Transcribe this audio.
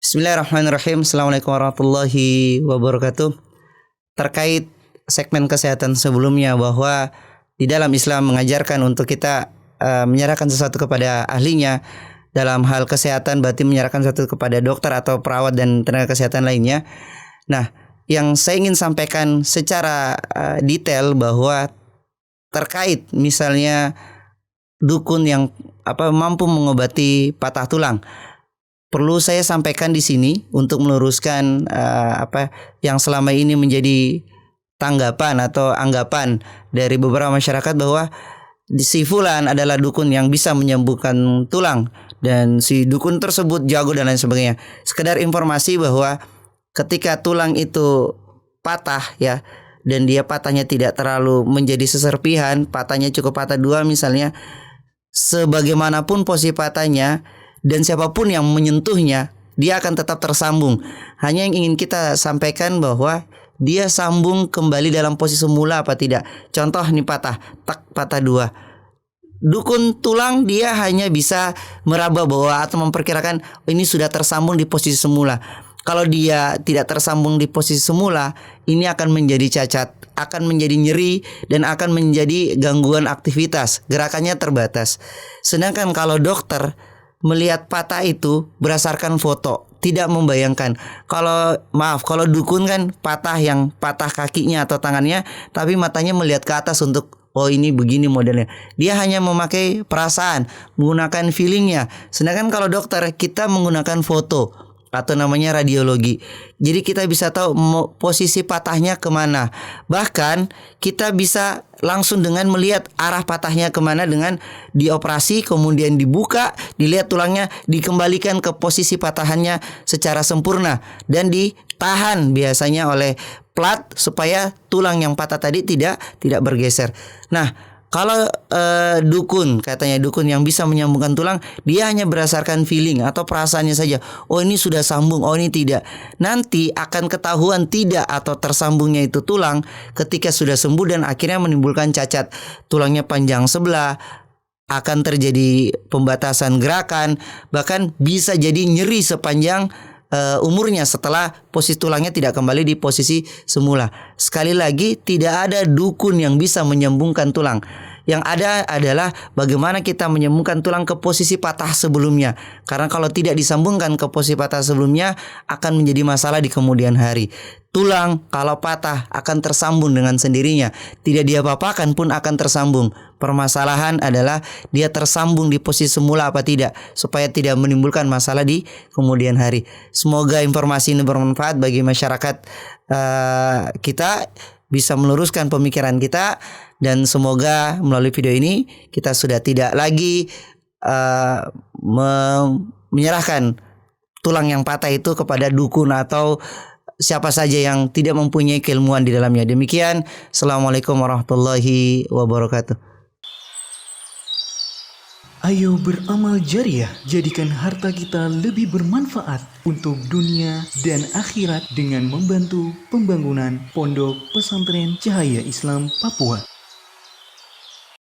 Bismillahirrahmanirrahim. Assalamualaikum warahmatullahi wabarakatuh. Terkait segmen kesehatan sebelumnya, bahwa di dalam Islam mengajarkan untuk kita menyerahkan sesuatu kepada ahlinya. Dalam hal kesehatan berarti menyerahkan sesuatu kepada dokter atau perawat dan tenaga kesehatan lainnya. Nah, yang saya ingin sampaikan secara detail bahwa terkait misalnya dukun yang mampu mengobati patah tulang, perlu saya sampaikan di sini untuk meluruskan yang selama ini menjadi tanggapan atau anggapan dari beberapa masyarakat bahwa si fulan adalah dukun yang bisa menyembuhkan tulang dan si dukun tersebut jago dan lain sebagainya. Sekedar informasi bahwa ketika tulang itu patah ya, dan dia patahnya tidak terlalu menjadi seserpihan, patahnya cukup patah dua misalnya, sebagaimanapun posisi patahnya dan siapapun yang menyentuhnya, dia akan tetap tersambung. Hanya yang ingin kita sampaikan bahwa dia sambung kembali dalam posisi semula apa tidak. Contoh nih patah dua. Dukun tulang dia hanya bisa meraba bahwa atau memperkirakan ini sudah tersambung di posisi semula. Kalau dia tidak tersambung di posisi semula, ini akan menjadi cacat, akan menjadi nyeri, dan akan menjadi gangguan aktivitas. Gerakannya terbatas. Sedangkan kalau dokter melihat patah itu berdasarkan foto, tidak membayangkan. Kalau dukun kan patah kakinya atau tangannya, tapi matanya melihat ke atas untuk ini begini modelnya. Dia hanya memakai perasaan, menggunakan feelingnya. Sedangkan kalau dokter, kita menggunakan foto atau namanya radiologi. Jadi kita bisa tahu posisi patahnya kemana. Bahkan kita bisa langsung dengan melihat arah patahnya kemana dengan dioperasi, kemudian dibuka, dilihat tulangnya, dikembalikan ke posisi patahannya secara sempurna dan ditahan biasanya oleh plat supaya tulang yang patah tadi tidak bergeser. Nah, kalau dukun, katanya dukun yang bisa menyambungkan tulang, dia hanya berdasarkan feeling atau perasaannya saja. Oh, ini sudah sambung, oh ini tidak. Nanti akan ketahuan tidak atau tersambungnya itu tulang ketika sudah sembuh dan akhirnya menimbulkan cacat. Tulangnya panjang sebelah, akan terjadi pembatasan gerakan, bahkan bisa jadi nyeri sepanjang umurnya setelah posisi tulangnya tidak kembali di posisi semula. Sekali lagi, tidak ada dukun yang bisa menyambungkan tulang. Yang ada adalah bagaimana kita menyambungkan tulang ke posisi patah sebelumnya. Karena kalau tidak disambungkan ke posisi patah sebelumnya, akan menjadi masalah di kemudian hari. Tulang kalau patah akan tersambung dengan sendirinya. Tidak diapa-apakan pun akan tersambung. Permasalahan adalah dia tersambung di posisi semula apa tidak, supaya tidak menimbulkan masalah di kemudian hari. Semoga informasi ini bermanfaat bagi masyarakat kita, bisa meluruskan pemikiran kita, dan semoga melalui video ini kita sudah tidak lagi menyerahkan tulang yang patah itu kepada dukun atau siapa saja yang tidak mempunyai keilmuan di dalamnya. Demikian, Assalamualaikum warahmatullahi wabarakatuh. Ayo beramal jariah, jadikan harta kita lebih bermanfaat untuk dunia dan akhirat dengan membantu pembangunan Pondok Pesantren Cahaya Islam Papua.